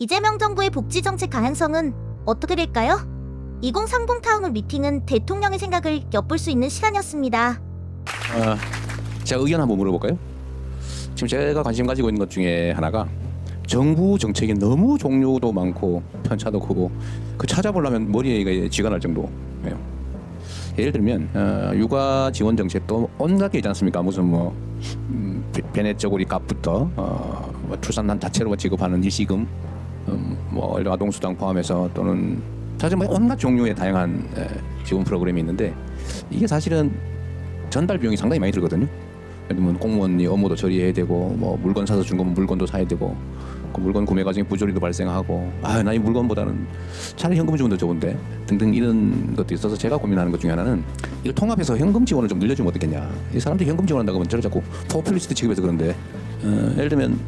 이재명 정부의 복지 정책 방향성은 어떻게 될까요? 2030 타운홀 미팅은 대통령의 생각을 엿볼 수 있는 시간이었습니다. 제가 의견 한번 물어볼까요? 지금 제가 관심 가지고 있는 것 중에 하나가 정부 정책이 너무 종류도 많고 편차도 크고 그 찾아보려면 머리가 쥐가 날 정도예요. 예를 들면 육아 지원 정책도 온갖 게 있지 않습니까? 무슨 베네 쪼고리 값부터 출산난 자체로 지급하는 일시금, 아동수당 포함해서 또는 사실 온갖 종류의 다양한 지원 프로그램이 있는데 이게 사실은 전달 비용이 상당히 많이 들거든요. 예를 들면 공무원이 업무도 처리해야 되고 물건 사서 준 거면 물건도 사야 되고 그 물건 구매 과정에 부조리도 발생하고 나 이 물건보다는 차라리 현금 주면 더 좋은데 등등 이런 것도 있어서 제가 고민하는 것 중에 하나는 이걸 통합해서 현금 지원을 좀 늘려주면 어떻겠냐. 이 사람들이 현금 지원한다고 하면 저를 자꾸 포퓰리스트 취급해서 그런데 예를 들면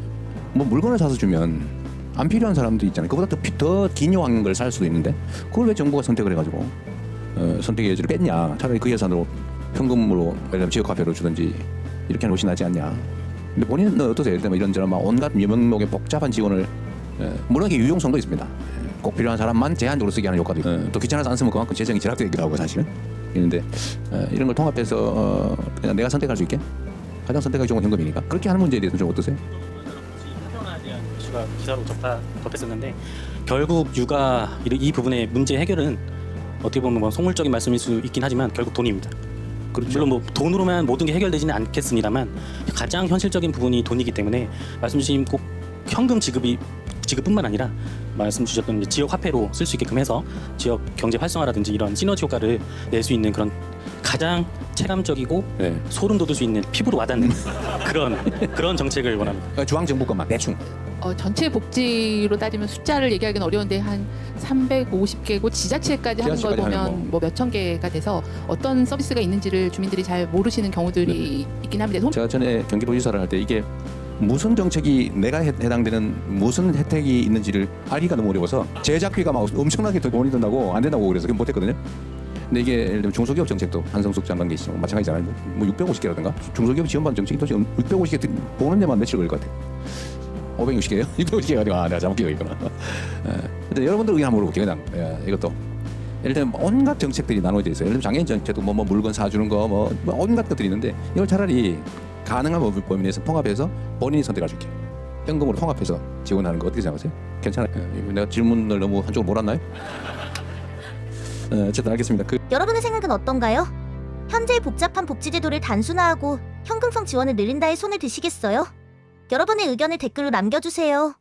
물건을 사서 주면 안 필요한 사람들이 있잖아요. 그보다 더 기묘한 걸 살 수도 있는데 그걸 왜 정부가 선택을 해가지고 선택의 여지를 뺐냐. 차라리 그 예산으로 현금으로 예를 들면 지역화폐로 주든지 이렇게 하는 것이 낫지 않냐. 근데 본인은 어떠세요? 예를 들면 이런저런 온갖 유명목의 복잡한 지원을 물론 이게 유용성도 있습니다. 꼭 필요한 사람만 제한적으로 쓰게 하는 효과도 있고 또 귀찮아서 안 쓰면 그만큼 재정이 절약되기도 하고 사실은 있는데 이런 걸 통합해서 그냥 내가 선택할 수 있게 가장 선택하기 좋은 현금이니까 그렇게 하는 문제에 대해서 좀 어떠세요? 사퇴원화에 대한 이슈가 기사로 접했었는데 결국 육아 이 부분의 문제 해결은 어떻게 보면 속물적인 말씀일 수 있긴 하지만 결국 돈입니다. 그렇죠. 물론 돈으로만 모든 게 해결되지는 않겠습니다만 가장 현실적인 부분이 돈이기 때문에 말씀 주신 꼭 현금 지급뿐만 아니라 말씀 주셨던 지역 화폐로 쓸 수 있게끔 해서 지역 경제 활성화라든지 이런 시너지 효과를 낼 수 있는 그런 가장 체감적이고 소름 돋을 수 있는 피부로 와닿는 그런 정책을 원합니다. 중앙 정부 것만 대충 전체 복지로 따지면 숫자를 얘기하기는 어려운데 한 350개고 지자체까지 하는 걸 보면 몇천 개가 돼서 어떤 서비스가 있는지를 주민들이 잘 모르시는 경우들이 있긴 합니다. 제가 전에 경기도지사를 할 때 이게 무슨 정책이 내가 해당되는 무슨 혜택이 있는지를 알기가 너무 어려워서 제작비가 막 엄청나게 돈이 든다고 안 된다고 그래서 못했거든요. 근데 이게 예를 들면 중소기업 정책도 한성숙 장관 계시고 마찬가지잖아요. 650개라든가 중소기업 지원받는 정책이 도대체 650개 보는 데만 며칠 걸릴 것 같아요. 560개요? 650개가 아니고 내가 잘못 기억했구나. 근데 여러분들 의견 한번 물어볼게요. 그냥 이것도 예를 들면 온갖 정책들이 나눠져 있어요. 예를 들면 장애인 정책도 물건 사주는 거 온갖 것들이 있는데 이걸 차라리 가능한 범위 내에서 통합해서 본인이 선택할 수 있게 현금으로 통합해서 지원하는 거 어떻게 생각하세요? 괜찮아요? 내가 질문을 너무 한쪽으로 몰았나요? 어쨌든 알겠습니다. 여러분의 생각은 어떤가요? 현재의 복잡한 복지제도를 단순화하고 현금성 지원을 늘린다에 손을 드시겠어요? 여러분의 의견을 댓글로 남겨주세요.